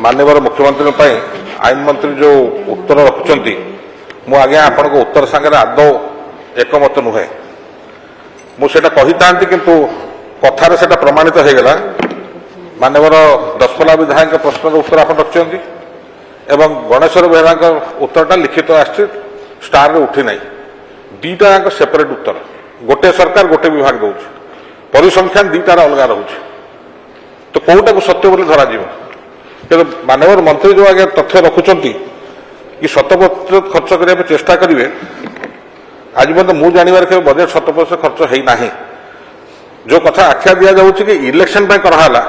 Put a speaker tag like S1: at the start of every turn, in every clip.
S1: माननीय मुख्यमंत्री आईन मंत्री जो उत्तर रखुंट मु आज्ञा आपण उत्तर सांगे आदौ एकमत नुहे मुझे कही था किंतु कथार से प्रमाणित हो गला माननीय दशपल्ला विधायक प्रश्न उत्तर आप रखिंट एवं गणेश्वर बेहरा उत्तरटा लिखित आसी स्टार रे उठी ना दीटा जाक सेपरेट उत्तर गोटे सरकार गोटे विभाग दौर परिसंख्यान दीटार अलग रोचे तो कौटा को सत्य बोली धर माननीय मंत्री जो आगे तथ्य रखुंट कि 100% खर्च करने चेष्टा करेंगे आज मतलब मुझे जानवर के बजेट 100% खर्च है ना जो कथा आख्या दि जाऊँगी कि इलेक्शन कराला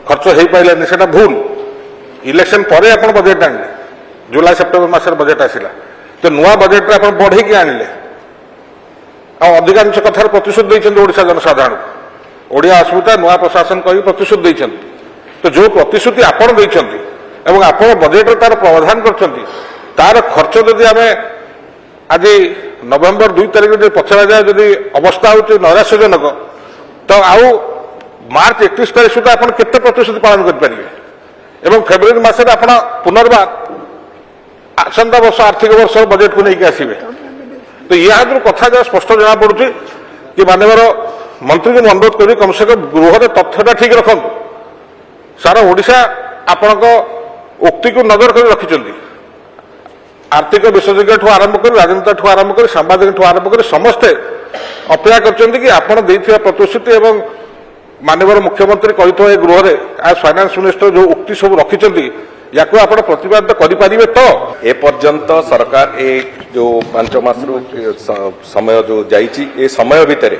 S1: खर्च हो पारे से भूल इलेक्शन पर आप बजेट आने जुलाई सेप्टेम्बर मसर बजेट आसला तो नुआ बजेट आप बढ़े आनिले अधिकांश कथार प्रतिशोध देते ओडिशा जनसाधारण ओडिया अस्मिता नुआ प्रशासन कही प्रतिशोध देते तो जो प्रतिश्रुति आपड़ देते आप बजेट तार प्रावधान कर खर्च जदि आम आज नवेम्बर 2 तारिख जो पचरा जाए जदि अवस्था हूँ नैराश्यजनक तो आउ मार्च 31 तारिख सुधा आप केते प्रतिश्रुति पालन करेंगे फेब्रुआरी मसरे आप पुनर्बार आसंता वर्ष आर्थिक वर्ष बजेट को लेकिन आसवे तो यह कथा जहाँ स्पष्ट जना पड़ुची कि माननीय मंत्री को अनुरोध करी कम से कम गृह तथ्यटा ठीक रखु सारा ओडिशा आपण उक्ति को नजर कर रखिंट आर्थिक विशेषज्ञ ठू आरंभ कर राजनेता ठू आरंभ कर सांबादिक ठू आरंभ कर समस्ते अपेक्षा कर प्रतिश्रुति एवं माननीय मुख्यमंत्री कही गृह आज फाइनान्स मिनिस्टर जो उक्ति सब रखिंट या प्रतिपादित करें तो
S2: ए पर्यंत सरकार ए जो 5 मास समय जो जाइए ए समय भितर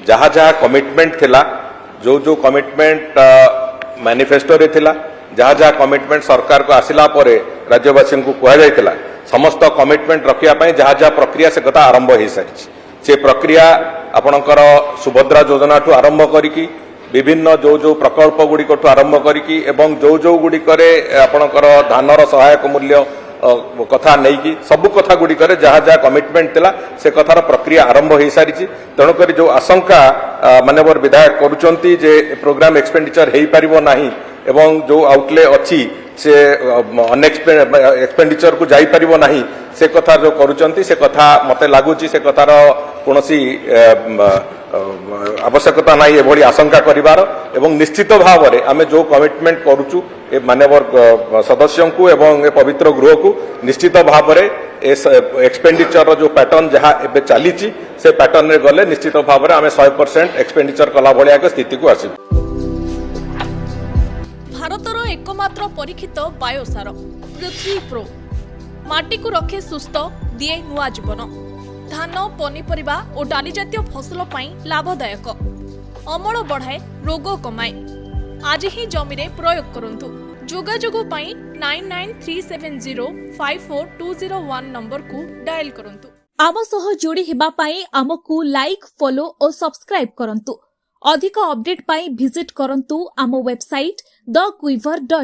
S2: जहाँ जहाँ कमिटमेंट थिला जो कमिटमेंट मैनिफेस्टो रे थिला जहाँ जहाँ कमिटमेंट सरकार को आसिला परे राज्यवासी को कहुला समस्त कमिटमेंट रखा जहाँ जहाँ प्रक्रिया से कथा आरंभ हो सारी से प्रक्रिया आपणकर सुभद्रा योजना ठू आरंभ करी विभिन्न जो जो प्रकल्प गुड़िक आरंभ करी जो जो गुड़िक आपणकर धानर सहायक मूल्य कथा नहीं सबु कथा गुड़िक जहाँ जहाँ कमिटमेंट थिला से कथार प्रक्रिया आरंभ हो सारी तेणुक जो आशंका माननीय विधायक करुँचे जे प्रोग्राम एक्सपेंडिचर हो पार नहीं एवं जो आउटले अच्छी से एक्सपेंडिचर को जाई परिबो नहीं से कथा जो करुँच से कथा मते लगुच से कथार कौन आवश्यकता नहीं एभली आशंका करिवार एवं निश्चित भाव में आम जो कमिटमेंट करुचु ए माननीय सदस्यों को एवं ए पवित्र गृह को निश्चित भाव में एक्सपेंडिचर जो पैटर्न जहाँ एबे चली से पैटर्न रे गले निश्चित भाव में आम 100% एक्सपेंडिचर कला भलिया के स्थिति को आसी
S3: भारतर एकमात्र परीक्षित बायोसार पृथ्वी प्रो माटी को रखे सुस्थ दिए नुआ जीवन धान पनीपरिबा और डाली जातीय फसल पाई लाभदायक अमल बढ़ाए रोग कमाए आज ही जमी रे प्रयोग करंतु जोगाजोग पाई 9937054201 नंबर को डायल करंतु आम सह जोड़ी हेबा पाई आमको लाइक फॉलो और सब्सक्राइब करंतु अधिक अपडेट पाई विजिट करंतु आम वेबसाइट thequiver.in